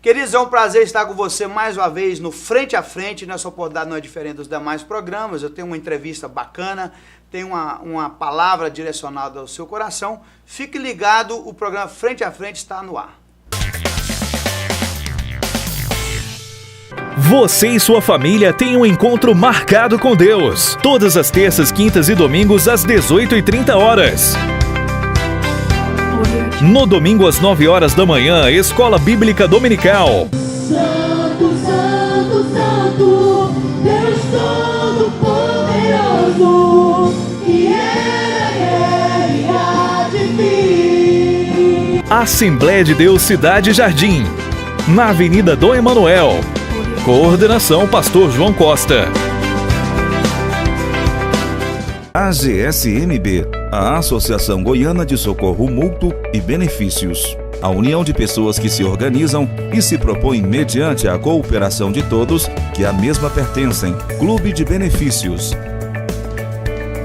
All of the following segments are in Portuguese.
Queridos, é um prazer estar com você mais uma vez no Frente a Frente. Nessa oportunidade não é diferente dos demais programas. Eu tenho uma entrevista bacana, tenho uma palavra direcionada ao seu coração. Fique ligado, o programa Frente a Frente está no ar. Você e sua família têm um encontro marcado com Deus. Todas as terças, quintas e domingos às 18h30. No domingo às 9h da manhã, Escola Bíblica Dominical. Santo, Santo, Santo, Deus Todo-Poderoso, que era e há de vir. Assembleia de Deus Cidade Jardim, na Avenida Dom Emanuel. Coordenação Pastor João Costa. AGSMB, a Associação Goiana de Socorro Mútuo e Benefícios. A união de pessoas que se organizam e se propõem mediante a cooperação de todos que à mesma pertencem. Clube de Benefícios.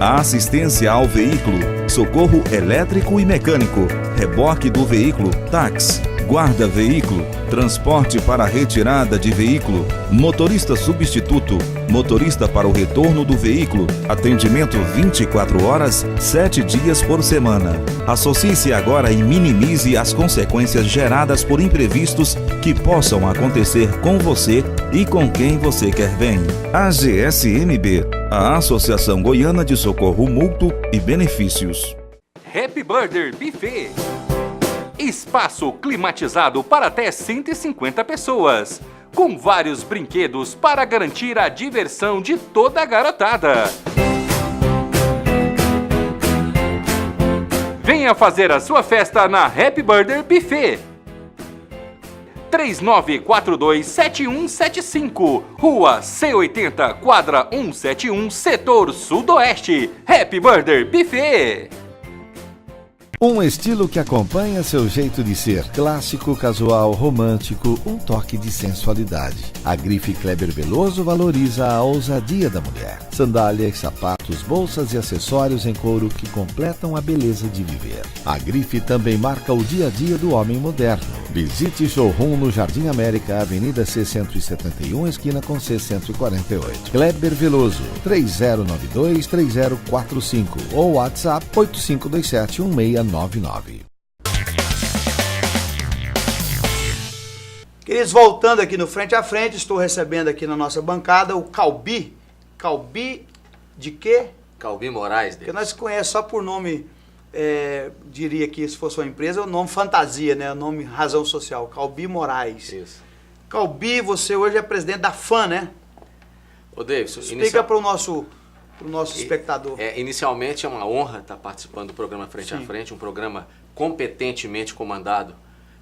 A assistência ao veículo, socorro elétrico e mecânico, reboque do veículo, táxi, guarda-veículo, transporte para retirada de veículo, motorista substituto, motorista para o retorno do veículo, atendimento 24 horas, 7 dias por semana. Associe-se agora e minimize as consequências geradas por imprevistos que possam acontecer com você e com quem você quer bem. AGSMB, a Associação Goiana de Socorro Mútuo e Benefícios. Happy Burger Buffet. Espaço climatizado para até 150 pessoas, com vários brinquedos para garantir a diversão de toda a garotada. Venha fazer a sua festa na Happy Burger Buffet. 3942-7175, Rua C80, quadra 171, setor sudoeste. Happy Burger Buffet. Um estilo que acompanha seu jeito de ser, clássico, casual, romântico, um toque de sensualidade. A grife Kleber Veloso valoriza a ousadia da mulher. Sandálias, sapatos, bolsas e acessórios em couro que completam a beleza de viver. A grife também marca o dia a dia do homem moderno. Visite showroom no Jardim América, Avenida C171, esquina com C148. Kleber Veloso, 3092-3045 ou WhatsApp 8527-1699. Queridos, voltando aqui no Frente a Frente, estou recebendo aqui na nossa bancada o Calbi. Calbi de quê? Calbi Moraes. Porque nós conhecemos só por nome, diria que se fosse uma empresa, o nome fantasia, né? O nome razão social, Calbi Moraes. Isso. Calbi, você hoje é presidente da FAN, né? Ô, Davidson, explica para o nosso espectador. Inicialmente é uma honra estar participando do programa Frente a Frente, um programa competentemente comandado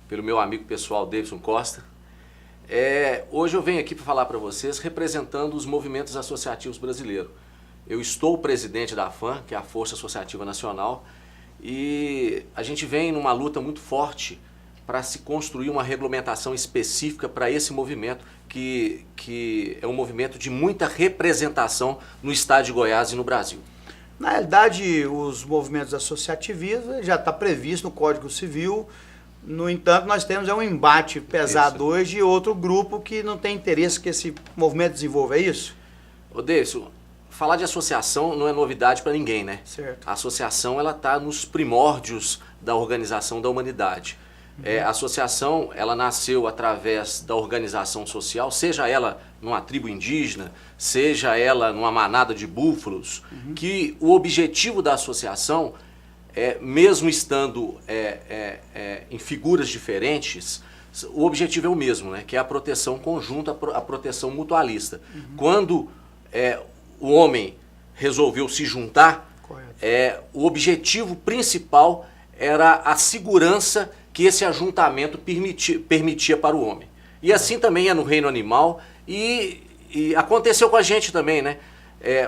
pelo meu amigo pessoal Davidson Costa. Hoje eu venho aqui para falar para vocês representando os movimentos associativos brasileiros. Eu estou presidente da FAN, que é a Força Associativa Nacional, e a gente vem numa luta muito forte para se construir uma regulamentação específica para esse movimento, que é um movimento de muita representação no estado de Goiás e no Brasil. Na realidade, os movimentos associativistas já está previsto no Código Civil. No entanto, nós temos um embate pesado hoje e outro grupo que não tem interesse que esse movimento desenvolva, é isso? Ô, Davidson, falar de associação não é novidade para ninguém, né? Certo. A associação ela está nos primórdios da organização da humanidade. A associação ela nasceu através da organização social, seja ela numa tribo indígena, seja ela numa manada de búfalos, que o objetivo da associação, mesmo estando em figuras diferentes, o objetivo é o mesmo, né? Que é a proteção conjunta, a proteção mutualista. Quando o homem resolveu se juntar, o objetivo principal era a segurança que esse ajuntamento permitia para o homem. E assim também é no reino animal e aconteceu com a gente também, né?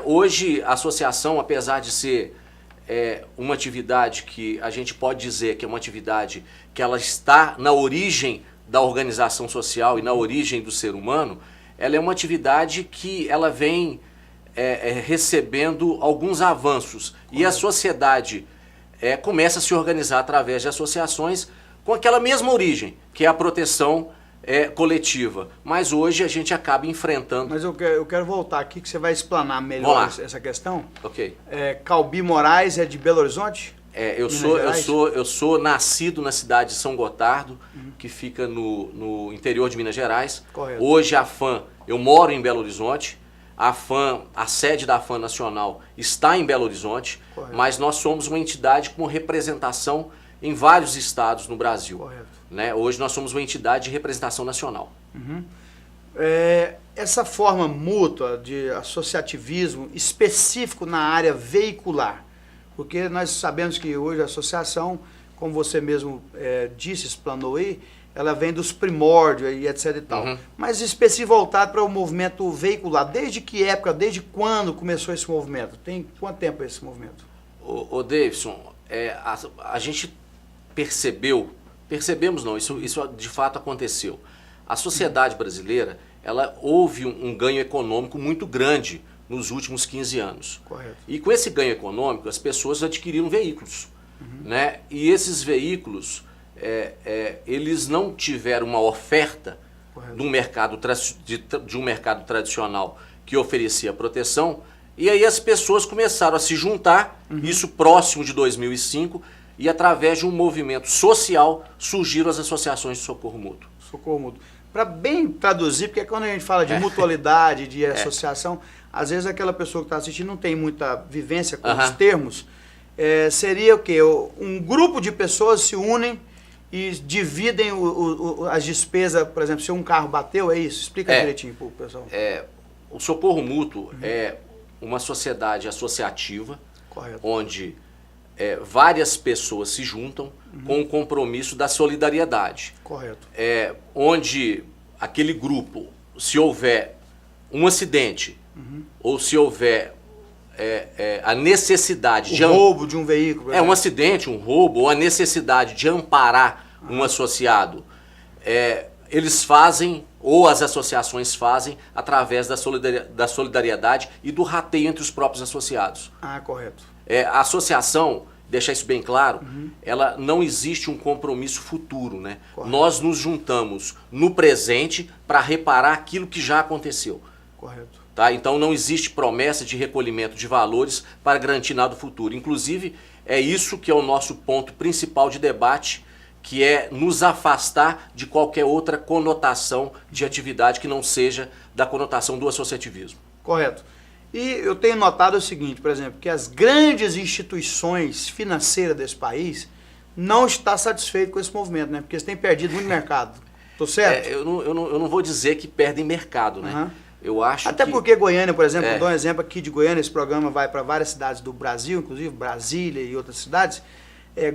Hoje a associação, apesar de ser uma atividade que a gente pode dizer que é uma atividade que ela está na origem da organização social e na origem do ser humano, ela é uma atividade que ela vem recebendo alguns avanços. E a sociedade começa a se organizar através de associações com aquela mesma origem, que é a proteção coletiva. Mas hoje a gente acaba enfrentando... Mas eu quero voltar aqui, que você vai explanar melhor essa questão. Ok. Calbi Moraes é de Belo Horizonte? Eu sou nascido na cidade de São Gotardo, que fica no interior de Minas Gerais. Correto. Hoje eu moro em Belo Horizonte. A sede da FAM Nacional está em Belo Horizonte, Correto. mas nós somos uma entidade com representação em vários estados no Brasil. Correto. Né? Hoje nós somos uma entidade de representação nacional. Essa forma mútua de associativismo específico na área veicular, porque nós sabemos que hoje a associação, como você mesmo disse, explanou aí, ela vem dos primórdios e etc e tal. Mas específico voltado para o movimento veicular. Desde que época, desde quando começou esse movimento? Tem quanto tempo esse movimento? Ô Davidson, a gente percebemos não, isso de fato aconteceu. A sociedade brasileira, ela houve um ganho econômico muito grande nos últimos 15 anos. Correto. E com esse ganho econômico, as pessoas adquiriram veículos. Né? E esses veículos, eles não tiveram uma oferta de um mercado tradicional que oferecia proteção, e aí as pessoas começaram a se juntar, isso próximo de 2005, e através de um movimento social surgiram as associações de socorro mútuo. Socorro mútuo. Para bem traduzir, porque quando a gente fala de mutualidade, de associação, às vezes aquela pessoa que está assistindo não tem muita vivência com os termos. Seria o quê? Um grupo de pessoas se unem e dividem as despesas, por exemplo, se um carro bateu, é isso? Explica direitinho para o pessoal. O socorro mútuo é uma sociedade associativa, Correto. onde várias pessoas se juntam com o compromisso da solidariedade. Correto. Onde aquele grupo, se houver um acidente, ou se houver a necessidade de... roubo de um veículo. Um acidente, um roubo, ou a necessidade de amparar um associado, eles fazem, ou as associações fazem, através da solidariedade e do rateio entre os próprios associados. Correto. A associação, deixar isso bem claro, ela não existe um compromisso futuro, né? Nós nos juntamos no presente para reparar aquilo que já aconteceu. Correto. Tá? Então não existe promessa de recolhimento de valores para garantir nada futuro. Inclusive, é isso que é o nosso ponto principal de debate, que é nos afastar de qualquer outra conotação de atividade que não seja da conotação do associativismo. Correto. E eu tenho notado o seguinte, por exemplo, que as grandes instituições financeiras desse país não estão satisfeitas com esse movimento, né? Porque eles têm perdido muito mercado. Tô certo? Eu não vou dizer que perdem mercado, né? Eu acho Até que... porque Goiânia, por exemplo, eu dou um exemplo aqui de Goiânia, esse programa vai para várias cidades do Brasil, inclusive Brasília e outras cidades.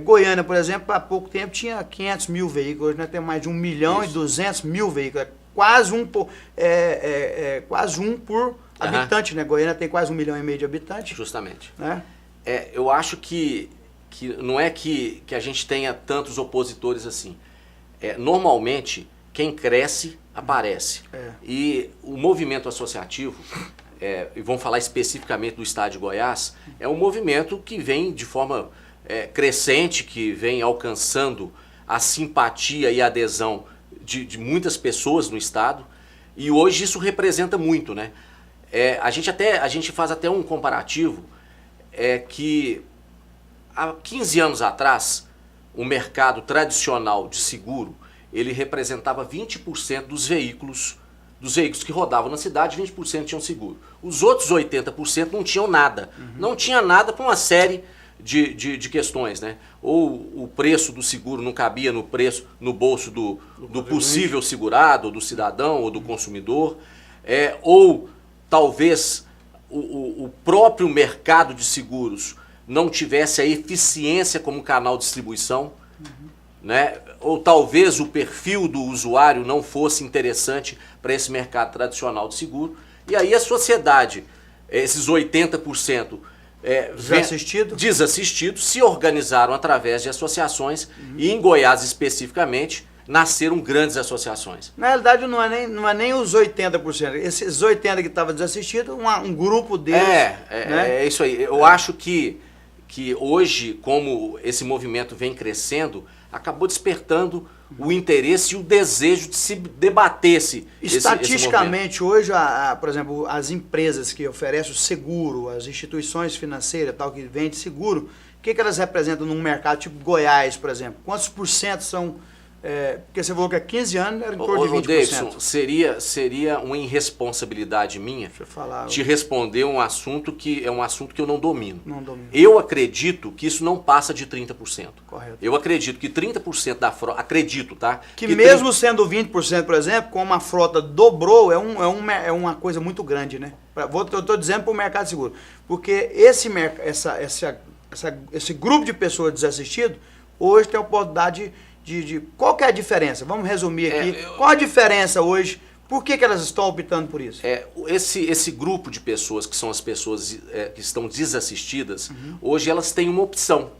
Goiânia, por exemplo, há pouco tempo tinha 500 mil veículos, hoje nós temos mais de 1 milhão e 200 mil veículos. Quase um por habitante, né? Goiânia tem quase 1,5 milhão de habitantes. Justamente. Né? Eu acho que não é que a gente tenha tantos opositores assim. Normalmente, quem cresce, aparece. E o movimento associativo, e vamos falar especificamente do estado de Goiás, é um movimento que vem de forma crescente, que vem alcançando a simpatia e a adesão de muitas pessoas no estado, e hoje isso representa muito, né? A gente faz até um comparativo, que há 15 anos atrás, o mercado tradicional de seguro, ele representava 20% dos veículos que rodavam na cidade, 20% tinham seguro. Os outros 80% não tinham nada. Não tinha nada por uma série de questões, né? Ou o preço do seguro não cabia no bolso do possível segurado, ou do cidadão, ou do consumidor, ou talvez o próprio mercado de seguros não tivesse a eficiência como canal de distribuição, né? Ou talvez o perfil do usuário não fosse interessante para esse mercado tradicional de seguro. E aí a sociedade, esses 80%, desassistidos, se organizaram através de associações e em Goiás especificamente nasceram grandes associações. Na realidade não é nem os 80%, esses 80% que estavam desassistidos, um grupo deles. É isso aí. Eu acho que hoje, como esse movimento vem crescendo, acabou despertando o interesse e o desejo de se debater esse Estatisticamente, hoje, por exemplo, as empresas que oferecem o seguro, as instituições financeiras tal, que vendem seguro, o que elas representam num mercado tipo Goiás, por exemplo? Quantos por cento são... porque você falou que há 15 anos era em torno de 20%. Davidson, seria uma irresponsabilidade minha te responder um assunto que é um assunto que eu não domino. Eu acredito que isso não passa de 30%. Correto. Eu acredito que 30% da frota... Acredito, tá? Que mesmo sendo 20%, por exemplo, como a frota dobrou, é uma coisa muito grande, né? Eu estou dizendo para o mercado seguro. Porque esse grupo de pessoas desassistidas, hoje tem a oportunidade qual que é a diferença? Vamos resumir aqui. Qual a diferença hoje? Por que elas estão optando por isso? Esse grupo de pessoas, que são as pessoas que estão desassistidas, hoje elas têm uma opção.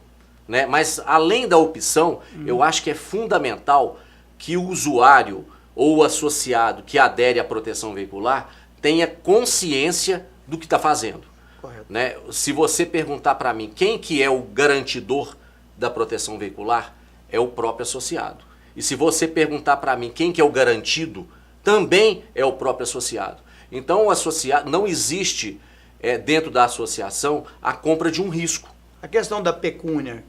Né? Mas além da opção, eu acho que é fundamental que o usuário ou o associado que adere à proteção veicular tenha consciência do que está fazendo. Correto. Né? Se você perguntar para mim quem que é o garantidor da proteção veicular, é o próprio associado. E se você perguntar para mim quem que é o garantido, também é o próprio associado. Então, o associado, não existe dentro da associação a compra de um risco. A questão da pecúnia,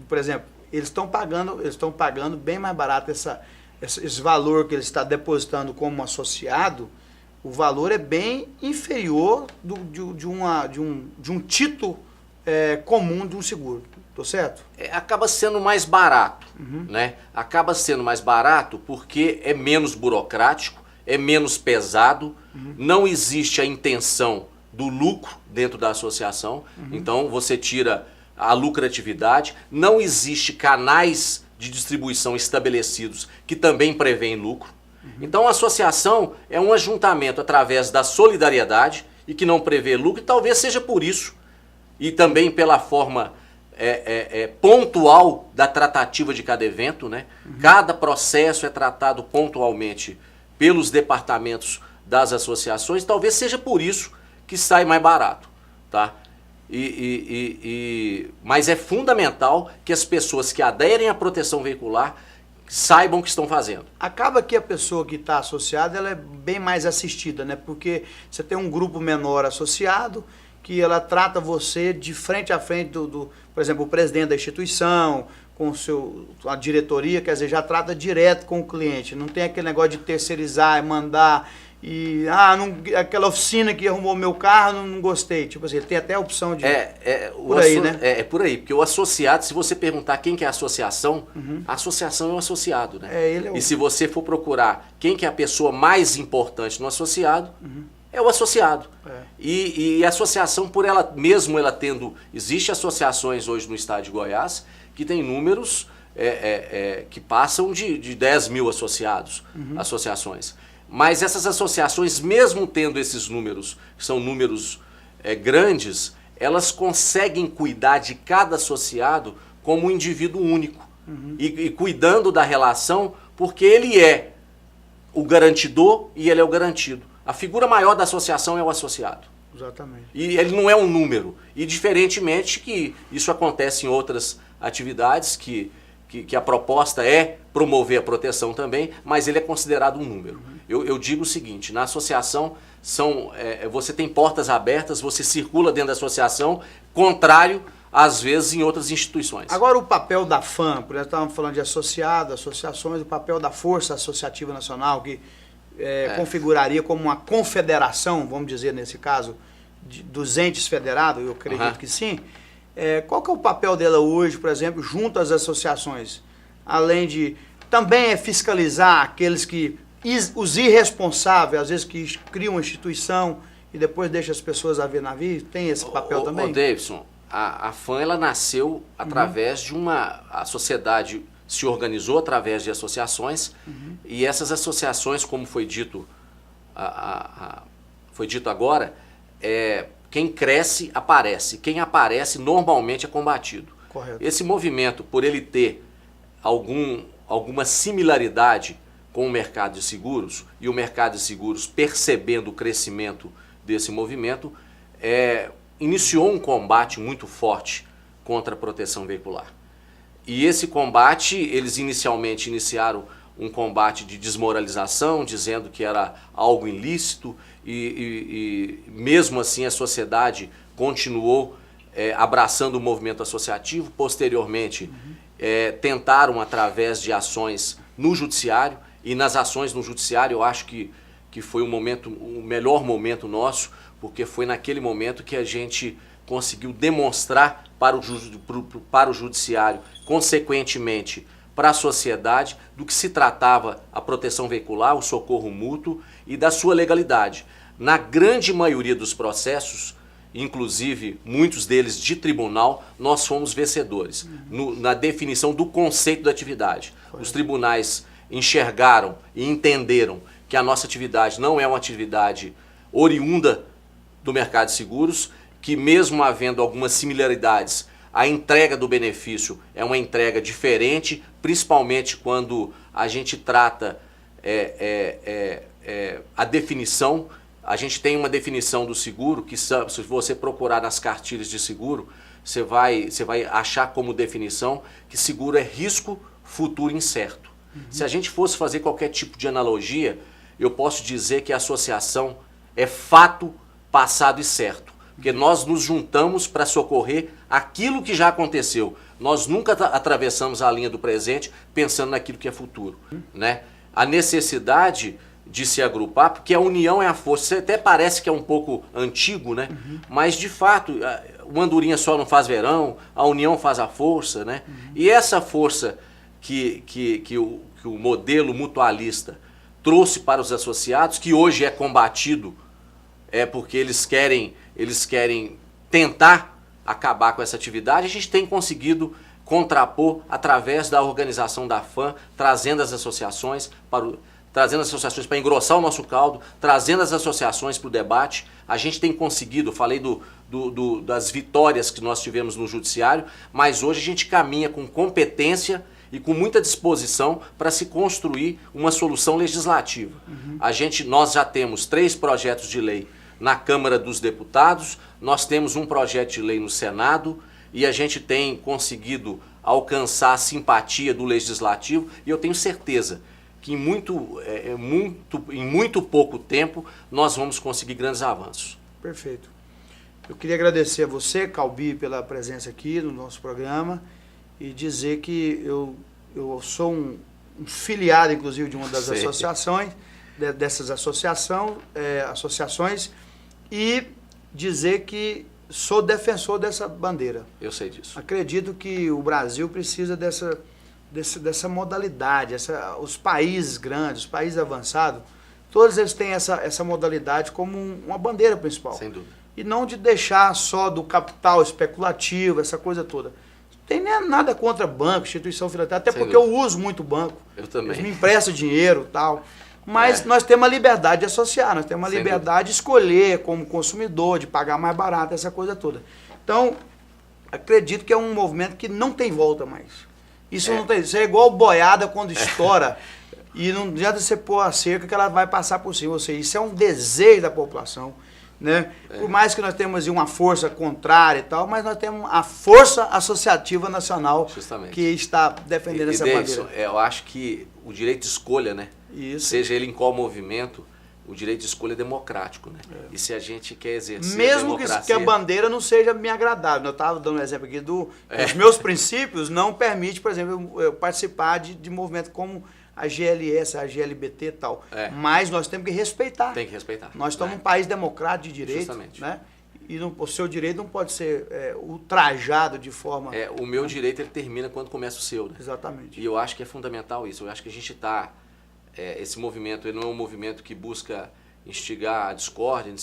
por exemplo, eles estão pagando bem mais barato esse valor que ele está depositando como associado, o valor é bem inferior de um título comum de um seguro. Tô certo? Acaba sendo mais barato, né? Acaba sendo mais barato porque é menos burocrático, é menos pesado, não existe a intenção do lucro dentro da associação, então você tira a lucratividade, não existe canais de distribuição estabelecidos que também prevêem lucro. Então a associação é um ajuntamento através da solidariedade e que não prevê lucro, e talvez seja por isso, e também pela forma pontual da tratativa de cada evento, né? Cada processo é tratado pontualmente pelos departamentos das associações, talvez seja por isso que sai mais barato, tá? Mas é fundamental que as pessoas que aderem à proteção veicular saibam o que estão fazendo. Acaba que a pessoa que está associada, ela é bem mais assistida, né? Porque você tem um grupo menor associado, que ela trata você de frente a frente por exemplo, o presidente da instituição, com a diretoria, quer dizer, já trata direto com o cliente. Não tem aquele negócio de terceirizar, mandar, aquela oficina que arrumou meu carro, não gostei. Tipo assim, ele tem até a opção de... por aí, né? É por aí, porque o associado, se você perguntar quem que é a associação é o associado, né? E se você for procurar quem que é a pessoa mais importante no associado, é o associado. E a associação, por ela mesmo, existe associações hoje no estado de Goiás que tem números que passam de 10 mil associados, associações. Mas essas associações, mesmo tendo esses números, que são números grandes, elas conseguem cuidar de cada associado como um indivíduo único. E cuidando da relação, porque ele é o garantidor e ele é o garantido. A figura maior da associação é o associado. Exatamente. E ele não é um número. E diferentemente que isso acontece em outras atividades, que a proposta é promover a proteção também, mas ele é considerado um número. Eu digo o seguinte, na associação você tem portas abertas, você circula dentro da associação, contrário, às vezes, em outras instituições. Agora o papel da FAM, por exemplo, estávamos falando de associações, o papel da Força Associativa Nacional, que configuraria como uma confederação, vamos dizer nesse caso, dos entes federados, eu acredito que sim. Qual que é o papel dela hoje, por exemplo, junto às associações? Além de também fiscalizar aqueles os irresponsáveis, às vezes que criam uma instituição e depois deixam as pessoas a ver navio, tem esse papel também? Davidson, a FAM ela nasceu através de a sociedade se organizou através de associações e essas associações, como foi dito agora, quem cresce aparece, quem aparece normalmente é combatido. Correto. Esse movimento, por ele ter alguma similaridade com o mercado de seguros e o mercado de seguros percebendo o crescimento desse movimento, iniciou um combate muito forte contra a proteção veicular. E esse combate, eles inicialmente iniciaram um combate de desmoralização, dizendo que era algo ilícito, e mesmo assim a sociedade continuou abraçando o movimento associativo. Posteriormente, tentaram através de ações no judiciário, e nas ações no judiciário eu acho que foi o melhor momento nosso, porque foi naquele momento que a gente conseguiu demonstrar para o judiciário, consequentemente para a sociedade, do que se tratava a proteção veicular, o socorro mútuo e da sua legalidade. Na grande maioria dos processos, inclusive muitos deles de tribunal, nós fomos vencedores na definição do conceito da atividade. Os tribunais enxergaram e entenderam que a nossa atividade não é uma atividade oriunda do mercado de seguros, que mesmo havendo algumas similaridades, a entrega do benefício é uma entrega diferente, principalmente quando a gente trata a definição. A gente tem uma definição do seguro que, se você procurar nas cartilhas de seguro, você vai achar como definição que seguro é risco futuro incerto. Se a gente fosse fazer qualquer tipo de analogia, eu posso dizer que a associação é fato passado e certo. Porque nós nos juntamos para socorrer aquilo que já aconteceu. Nós nunca atravessamos a linha do presente pensando naquilo que é futuro, né? A necessidade de se agrupar, porque a união é a força. Você até parece que é um pouco antigo, né? Mas, de fato, o andorinha só não faz verão, a união faz a força, né? E essa força que o modelo mutualista trouxe para os associados, que hoje é combatido, porque eles querem tentar acabar com essa atividade, a gente tem conseguido contrapor através da organização da FAM, trazendo as associações para engrossar o nosso caldo, trazendo as associações para o debate. A gente tem conseguido, falei das vitórias que nós tivemos no judiciário, mas hoje a gente caminha com competência e com muita disposição para se construir uma solução legislativa. Nós já temos 3 projetos de lei na Câmara dos Deputados, nós temos um projeto de lei no Senado, e a gente tem conseguido alcançar a simpatia do Legislativo, e eu tenho certeza que em muito pouco tempo nós vamos conseguir grandes avanços. Perfeito. Eu queria agradecer a você, Calbi, pela presença aqui no nosso programa, e dizer que eu sou um filiado, inclusive, de uma das associações, dessas associações, e dizer que sou defensor dessa bandeira. Eu sei disso. Acredito que o Brasil precisa dessa modalidade. Os países grandes, os países avançados, todos eles têm essa modalidade como uma bandeira principal. Sem dúvida. E não de deixar só do capital especulativo, essa coisa toda. Não tem nada contra banco, instituição financeira, até porque eu uso muito banco. Eu também. Eles me emprestam dinheiro e tal. Mas nós temos a liberdade de associar, nós temos a liberdade de escolher como consumidor, de pagar mais barato, essa coisa toda. Então, acredito que é um movimento que não tem volta mais. Isso é igual boiada quando estoura e não adianta você pôr a cerca que ela vai passar por cima. Ou seja, isso é um desejo da população, né? Por mais que nós temos uma força contrária e tal, mas nós temos a Força Associativa Nacional que está defendendo essa bandeira. Eu acho que o direito de escolha, né? Isso. Seja ele em qual movimento, o direito de escolha é democrático, né? E se a gente quer exercer mesmo que a bandeira não seja me agradável. Eu estava dando um exemplo aqui os meus princípios não permitem, por exemplo, eu participar de movimentos como a GLS, a GLBT e tal. Mas nós temos que respeitar. Tem que respeitar. Nós estamos num país democrático de direito. Justamente. Né? E o seu direito não pode ser ultrajado de forma... O meu direito ele termina quando começa o seu. Né? Exatamente. E eu acho que é fundamental isso. Eu acho que a gente está... esse movimento ele não é um movimento que busca instigar a discórdia,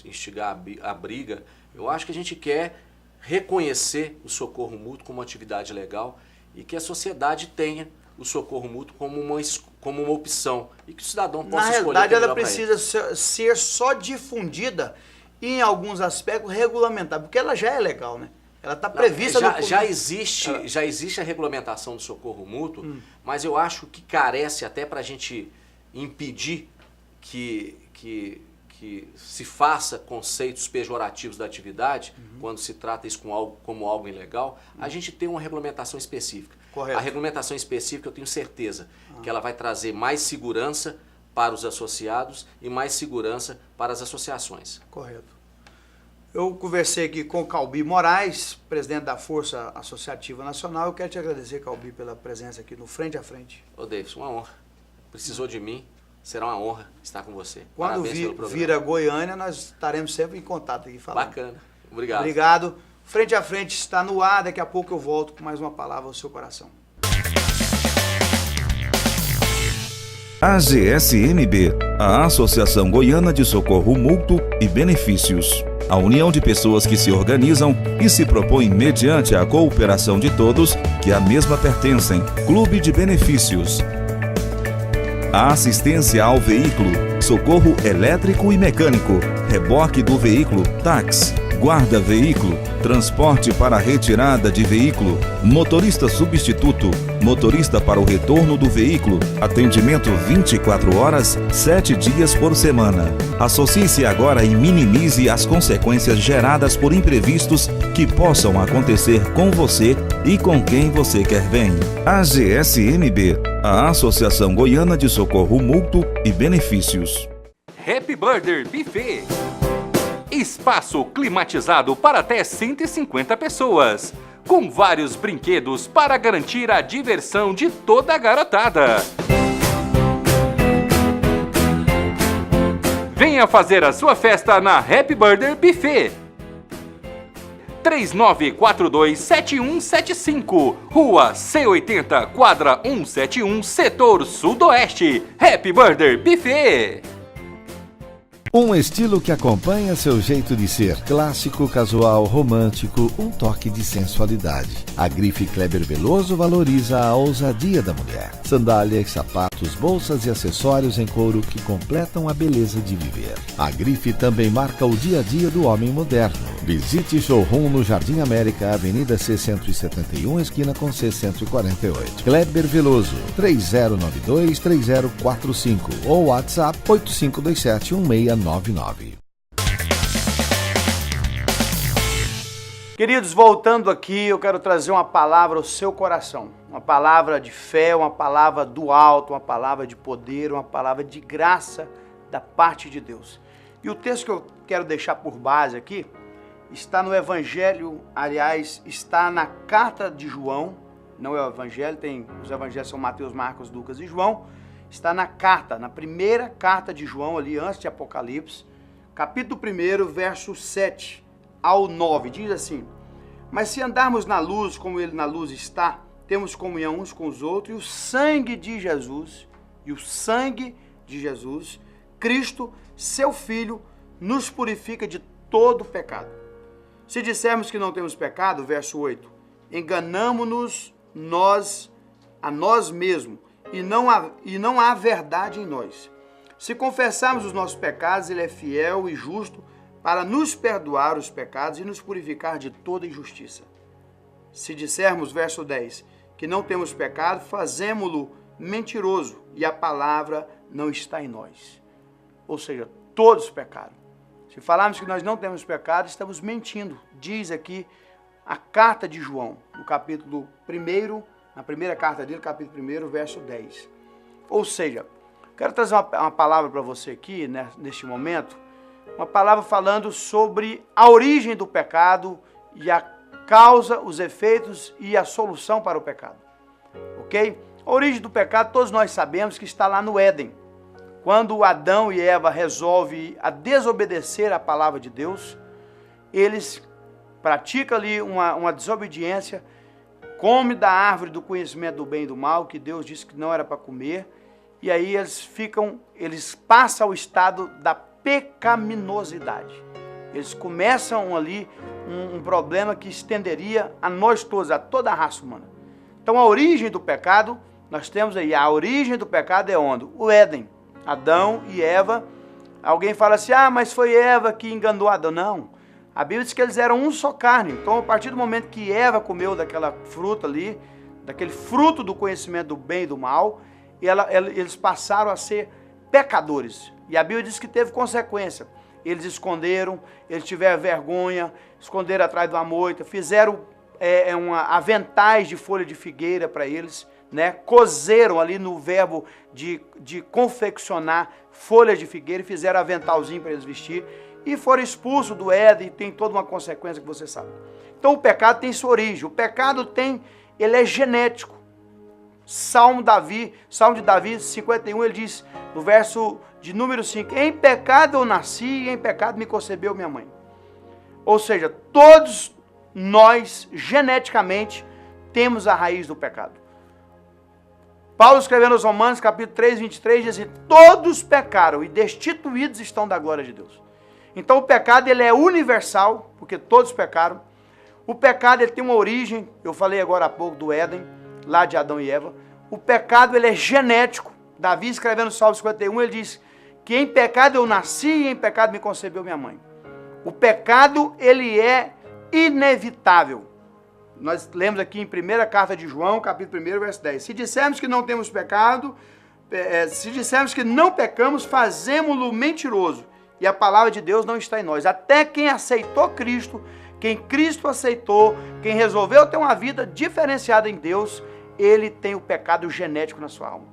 instigar a briga. Eu acho que a gente quer reconhecer o socorro mútuo como uma atividade legal e que a sociedade tenha o socorro mútuo como uma opção e que o cidadão possa escolher. Na realidade, ela precisa ser só difundida e, em alguns aspectos, regulamentada, porque ela já é legal, né? Ela está prevista já existe a regulamentação do socorro mútuo, mas eu acho que carece até para a gente impedir que se faça conceitos pejorativos da atividade, quando se trata isso como algo ilegal, a gente tem uma regulamentação específica. Correto. A regulamentação específica, eu tenho certeza que ela vai trazer mais segurança para os associados e mais segurança para as associações. Correto. Eu conversei aqui com o Calbi Moraes, presidente da Força Associativa Nacional. Eu quero te agradecer, Calbi, pela presença aqui no Frente a Frente. Ô, Davis, uma honra. Precisou de mim, será uma honra estar com você. Quando Parabéns pelo programa. vira Goiânia, nós estaremos sempre em contato aqui falando. Bacana. Obrigado. Obrigado. Frente a Frente está no ar. Daqui a pouco eu volto com mais uma palavra ao seu coração. AGSMB, a Associação Goiana de Socorro Mútuo e Benefícios. A união de pessoas que se organizam e se propõem mediante a cooperação de todos que à mesma pertencem. Clube de Benefícios. A assistência ao veículo, socorro elétrico e mecânico, reboque do veículo, táxi, guarda-veículo, transporte para retirada de veículo, motorista substituto, motorista para o retorno do veículo, atendimento 24 horas, 7 dias por semana. Associe-se agora e minimize as consequências geradas por imprevistos que possam acontecer com você e com quem você quer bem. AGSMB, a Associação Goiana de Socorro Mútuo e Benefícios. Happy Burger Buffet. Espaço climatizado para até 150 pessoas, com vários brinquedos para garantir a diversão de toda a garotada. Venha fazer a sua festa na Happy Burger Buffet. 3942-7175, Rua C80, quadra 171, setor sudoeste. Happy Burger Buffet. Um estilo que acompanha seu jeito de ser, clássico, casual, romântico, um toque de sensualidade. A grife Kleber Veloso valoriza a ousadia da mulher. Sandálias, sapatos, bolsas e acessórios em couro que completam a beleza de viver. A grife também marca o dia a dia do homem moderno. Visite showroom no Jardim América, Avenida C171, esquina com C148. Kleber Veloso, 3092-3045 ou WhatsApp 8527-1699. Queridos, voltando aqui, eu quero trazer uma palavra ao seu coração. Uma palavra de fé, uma palavra do alto, uma palavra de poder, uma palavra de graça da parte de Deus. E o texto que eu quero deixar por base aqui está no Evangelho, aliás, está na carta de João, não é o Evangelho, os Evangelhos são Mateus, Marcos, Lucas e João. Está na carta, na primeira carta de João, ali antes de Apocalipse, capítulo 1, verso 7 ao 9, diz assim: mas se andarmos na luz, como ele na luz está, temos comunhão uns com os outros, e o sangue de Jesus, Cristo, seu Filho, nos purifica de todo pecado. Se dissermos que não temos pecado, verso 8, enganamo-nos a nós mesmos, e não há verdade em nós. Se confessarmos os nossos pecados, ele é fiel e justo para nos perdoar os pecados e nos purificar de toda injustiça. Se dissermos, verso 10, que não temos pecado, fazemo-lo mentiroso e a palavra não está em nós. Ou seja, todos pecaram. Se falarmos que nós não temos pecado, estamos mentindo. Diz aqui a carta de João, no capítulo 1, na primeira carta dele, capítulo 1, verso 10. Ou seja, quero trazer uma palavra para você aqui, né, neste momento, uma palavra falando sobre a origem do pecado e a causa, os efeitos e a solução para o pecado. Ok? A origem do pecado, todos nós sabemos que está lá no Éden. Quando Adão e Eva resolvem a desobedecer a palavra de Deus, eles praticam ali uma desobediência, come da árvore do conhecimento do bem e do mal, que Deus disse que não era para comer, e aí eles passam ao estado da pecaminosidade. Eles começam ali um problema que estenderia a nós todos, a toda a raça humana. Então a origem do pecado, nós temos aí, a origem do pecado é onde? O Éden, Adão e Eva. Alguém fala assim, mas foi Eva que enganou Adão. Não. A Bíblia diz que eles eram um só carne. Então, a partir do momento que Eva comeu daquela fruta ali, daquele fruto do conhecimento do bem e do mal, eles passaram a ser pecadores. E a Bíblia diz que teve consequência. Eles esconderam, eles tiveram vergonha, esconderam atrás de uma moita, fizeram aventais de folha de figueira para eles, né? Cozeram ali no verbo de confeccionar folhas de figueira e fizeram aventalzinho para eles vestir e foram expulsos do Éden, e tem toda uma consequência que você sabe. Então o pecado tem sua origem, o pecado ele é genético. Salmo de Davi 51, ele diz, no verso de número 5, em pecado eu nasci e em pecado me concebeu minha mãe. Ou seja, todos nós, geneticamente, temos a raiz do pecado. Paulo escrevendo aos Romanos, capítulo 3, 23, diz assim, todos pecaram e destituídos estão da glória de Deus. Então o pecado ele é universal, porque todos pecaram. O pecado ele tem uma origem, eu falei agora há pouco do Éden, lá de Adão e Eva. O pecado ele é genético. Davi escrevendo no Salmo 51, ele diz que em pecado eu nasci e em pecado me concebeu minha mãe. O pecado ele é inevitável. Nós lemos aqui em 1ª carta de João, capítulo 1, verso 10. Se dissermos que não temos pecado, se dissermos que não pecamos, fazemo-lo mentiroso. E a palavra de Deus não está em nós. Até quem aceitou Cristo, quem Cristo aceitou, quem resolveu ter uma vida diferenciada em Deus, ele tem o pecado genético na sua alma.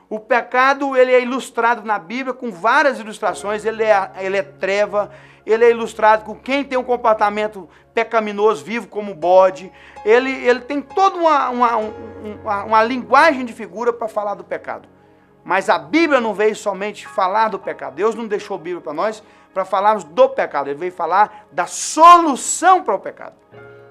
O pecado ele é ilustrado na Bíblia com várias ilustrações. Ele é treva, ele é ilustrado com quem tem um comportamento pecaminoso, vivo como bode. Ele tem toda uma linguagem de figura para falar do pecado. Mas a Bíblia não veio somente falar do pecado. Deus não deixou a Bíblia para nós para falarmos do pecado. Ele veio falar da solução para o pecado.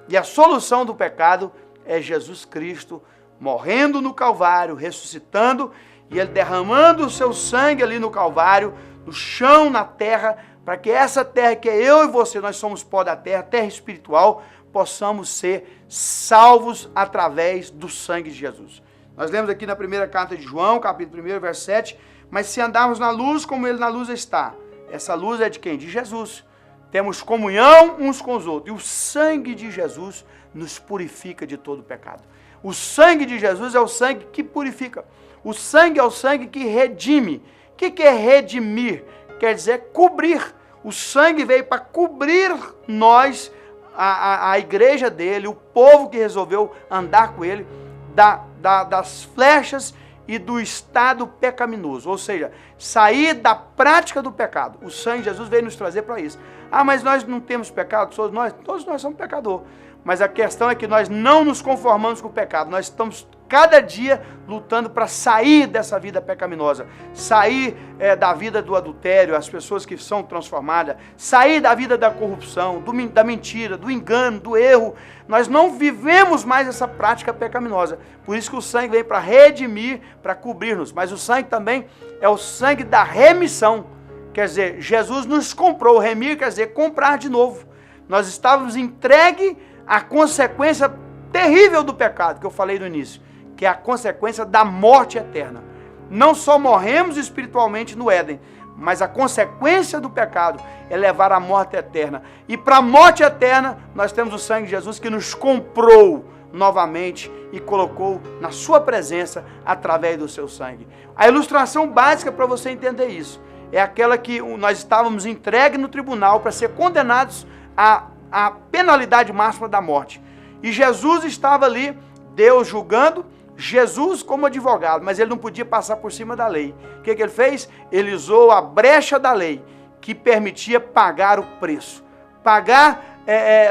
E a solução do pecado é Jesus Cristo morrendo no Calvário, ressuscitando e Ele derramando o seu sangue ali no Calvário, no chão, na terra, para que essa terra que é eu e você, nós somos pó da terra, terra espiritual, possamos ser salvos através do sangue de Jesus. Nós lemos aqui na 1ª carta de João, capítulo 1, verso 7, mas se andarmos na luz como Ele na luz está, essa luz é de quem? De Jesus. Temos comunhão uns com os outros, e o sangue de Jesus nos purifica de todo pecado. O sangue de Jesus é o sangue que purifica. O sangue é o sangue que redime. O que é redimir? Quer dizer cobrir. O sangue veio para cobrir nós, a igreja dele, o povo que resolveu andar com ele, das flechas e do estado pecaminoso. Ou seja, sair da prática do pecado. O sangue de Jesus veio nos trazer para isso. Ah, mas nós não temos pecado? Todos nós somos pecadores. Mas a questão é que nós não nos conformamos com o pecado. Nós estamos cada dia lutando para sair dessa vida pecaminosa. Sair da vida do adultério, as pessoas que são transformadas. Sair da vida da corrupção, da mentira, do engano, do erro. Nós não vivemos mais essa prática pecaminosa. Por isso que o sangue vem para redimir, para cobrir-nos. Mas o sangue também é o sangue da remissão. Quer dizer, Jesus nos comprou. Remir quer dizer comprar de novo. Nós estávamos entregues à consequência terrível do pecado, que eu falei no início, que é a consequência da morte eterna. Não só morremos espiritualmente no Éden, mas a consequência do pecado é levar à morte eterna. E para a morte eterna, nós temos o sangue de Jesus que nos comprou novamente e colocou na sua presença através do seu sangue. A ilustração básica para você entender isso é aquela que nós estávamos entregues no tribunal para ser condenados a penalidade máxima da morte. E Jesus estava ali, Deus julgando, Jesus como advogado, mas ele não podia passar por cima da lei. O que ele fez? Ele usou a brecha da lei, que permitia pagar o preço. Pagar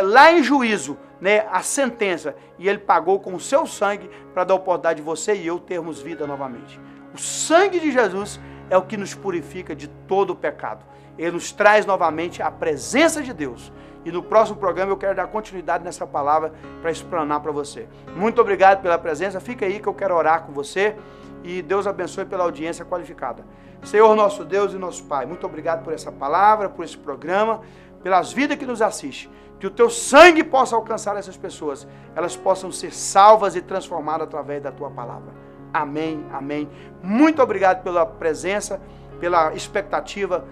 lá em juízo, né, a sentença. E ele pagou com o seu sangue para dar a oportunidade de você e eu termos vida novamente. O sangue de Jesus é o que nos purifica de todo o pecado. Ele nos traz novamente a presença de Deus. E no próximo programa eu quero dar continuidade nessa palavra para explanar para você. Muito obrigado pela presença. Fica aí que eu quero orar com você. E Deus abençoe pela audiência qualificada. Senhor nosso Deus e nosso Pai, muito obrigado por essa palavra, por esse programa, pelas vidas que nos assistem. Que o teu sangue possa alcançar essas pessoas. Elas possam ser salvas e transformadas através da tua palavra. Amém, amém. Muito obrigado pela presença, pela expectativa,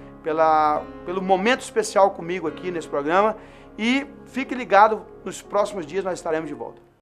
pelo momento especial comigo aqui nesse programa. E fique ligado, nos próximos dias nós estaremos de volta.